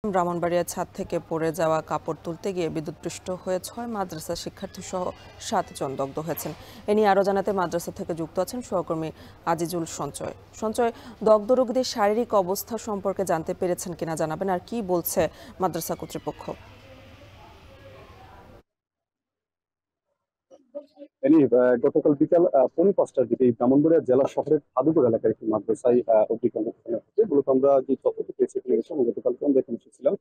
ব্রাহ্মণবাড়িয়ার ছাদ থেকে পড়ে যাওয়া কাপড় তুলতে গিয়ে বিদ্যুৎপৃষ্ট হয়ে ৬ মাদ্রাসা শিক্ষার্থী সহ ৭ জন দগ্ধ হয়েছেন। এ নিয়ে আরও জানাতে মাদ্রাসা থেকে যুক্ত আছেন সহকর্মী আজিজুল সঞ্চয়। সঞ্চয়, দগ্ধ রোগীদের শারীরিক অবস্থা সম্পর্কে জানতে পেরেছেন কিনা জানাবেন, আর কি বলছে মাদ্রাসা কর্তৃপক্ষ? গতকাল বিকাল ৫:৫টার দিকে ব্রাহ্মণবাড়িয়া জেলা শহরের হাদুপুর এলাকার একটি মাদ্রাসায় অগ্নিকাণ্ড ঘটানো হয়েছে। মূলত আমরা যে তথ্যটি পেয়েছি গতকালকে আমরা এখানে এসেছিলাম।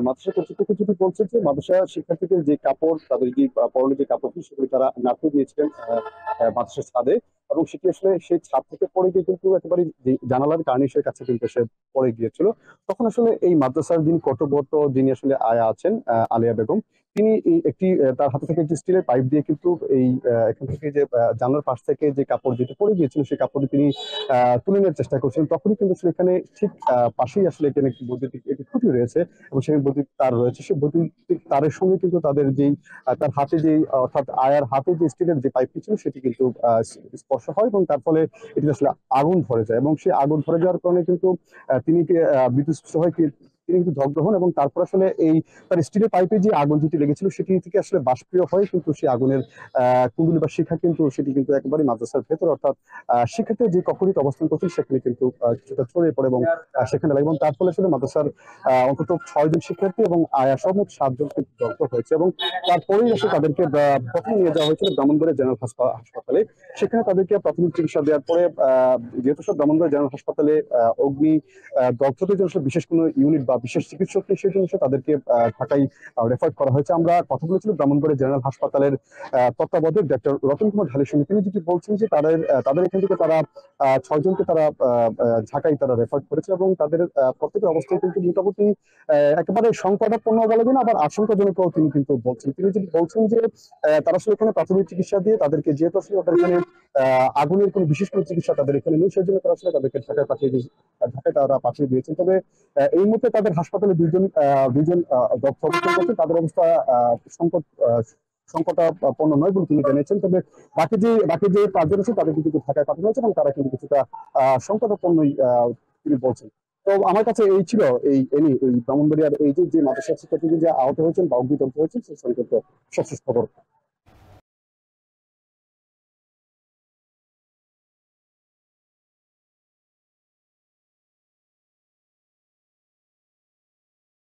মাদ্রাসা কর্তৃপক্ষ যেটি বলছে যে মাদ্রাসা শিক্ষার্থীদের যে কাপড়, তাদের যে পরনে যে কাপড়টি সেগুলি তারা নাড়তে দিয়েছিলেন মাদ্রাসার ছাদে, এবং সেটি আসলে সেই ছাদ থেকে পড়ে গিয়ে কিন্তু একেবারে জানালার কার্নিশের কাছে কিন্তু সে পড়ে গিয়েছিল। তখন আসলে এই মাদ্রাসার যিনি কর্তব্যরত, যিনি আসলে আয়া আছেন, আলিয়া বেগম, তিনি একটি তার হাতে থেকে একটি স্টিলের পাইপ দিয়ে কিন্তু এই এখান থেকে যে জানলার পাশ থেকে যে কাপড় যেটা পড়ে গিয়েছিল সেই কাপড়টি তিনি তুলে নেওয়ার চেষ্টা করছিলেন। তখনই কিন্তু আসলে এখানে ঠিক পাশেই আসলে এখানে একটি বৈদ্যুতিক একটি খুঁটি রয়েছে এবং সেখানে বৈদ্যুতিক তার রয়েছে। সেই বৈদ্যুতিক তারের সঙ্গে কিন্তু তাদের যেই তার হাতে যে অর্থাৎ আয়ার হাতে যে স্টিলের যে পাইপটি ছিল সেটি কিন্তু স্পর্শ হয় এবং তার ফলে এটি আসলে আগুন ধরে যায়, এবং সেই আগুন ধরে যাওয়ার কারণে কিন্তু তিনি বিদ্যুৎস্পৃষ্ট হয়, তিনি কিন্তু দগ্ধ হন। এবং তারপর আসলে এই তার স্টিলের পাইপে যে আগুন যেটি লেগেছিল সেটি থেকে আসলে বাষ্পীয় হয়ে কিন্তু সেই আগুনের কুণ্ডলী বা শিখা কিন্তু সেটি কিন্তু একেবারে মাদ্রাসার ভেতর, অর্থাৎ শিক্ষার্থী যে কক্ষটিতে অবস্থান করছিল সেখানে কিন্তু কিছুটা ছড়িয়ে পড়ে এবং সেখানে লাগে, এবং তার ফলে আসলে মাদ্রাসার অন্তত ৬ জন শিক্ষার্থী এবং আয়া সহ মোট ৭ জন কিন্তু দগ্ধ হয়েছে। এবং তারপরেই আসলে তাদেরকে প্রথমে নিয়ে যাওয়া হয়েছিল ব্রাহ্মণবাড়িয়া জেনারেল হাসপাতালে। সেখানে তাদেরকে প্রাথমিক চিকিৎসা দেওয়ার পরে যেহেতু সব ব্রাহ্মণবাড়িয়া জেনারেল হাসপাতালে অগ্নি দগ্ধদের জন্য বিশেষ কোনো ইউনিট বা বিশেষ চিকিৎসক নেই, সেই জন্য তাদেরকে ঢাকায় রেফার করা হয়েছে। আমরা কথা বলেছিলাম ব্রাহ্মণবাড়িয়া জেনারেল হাসপাতালের তত্ত্বাবধায়ক ডাক্তার রতন কুমার ঢালির সঙ্গে। তিনি যেটি বলছেন যে তাদের এখান থেকে তারা ৬ জনকে তারা ঢাকায় তারা রেফার করেছে, এবং তাদের প্রত্যেকের অবস্থায় কিন্তু মোটামুটি একেবারে সংকটাপন্ন বলা যায় না, আবার আশঙ্কাজনক তিনি কিন্তু বলছেন। তিনি যেটি বলছেন যে তারা আসলে এখানে প্রাথমিক চিকিৎসা দিয়ে তাদেরকে, যেহেতু আসলে তাদের এখানে আগুনের কোনো বিশেষ কোনো চিকিৎসা তাদের এখানে নেই, সেই জন্য তারা আসলে তাদেরকে ঢাকায় তারা পাঠিয়ে দিয়েছেন। তবে এই মুহূর্তে তাদের হাসপাতালে দুইজন দগ্ধ অবস্থান করছেন, তাদের অবস্থা সংকটাপন্ন নয় বলে তিনি জানিয়েছেন। তবে বাকি যে ৫ জন আছে তাদেরকে কিন্তু ঢাকায় পাঠানো হয়েছে এবং তারা কিন্তু কিছুটা সংকটাপন্নই তিনি বলছেন। তো আমার কাছে এই ছিল এই ব্রাহ্মণবাড়িয়ার এই যে মাদ্রাসা শিক্ষার্থী যে আহত হয়েছেন বা অগ্নিদগ্ধ হয়েছেন সেই সংক্রান্ত সবশেষ খবর।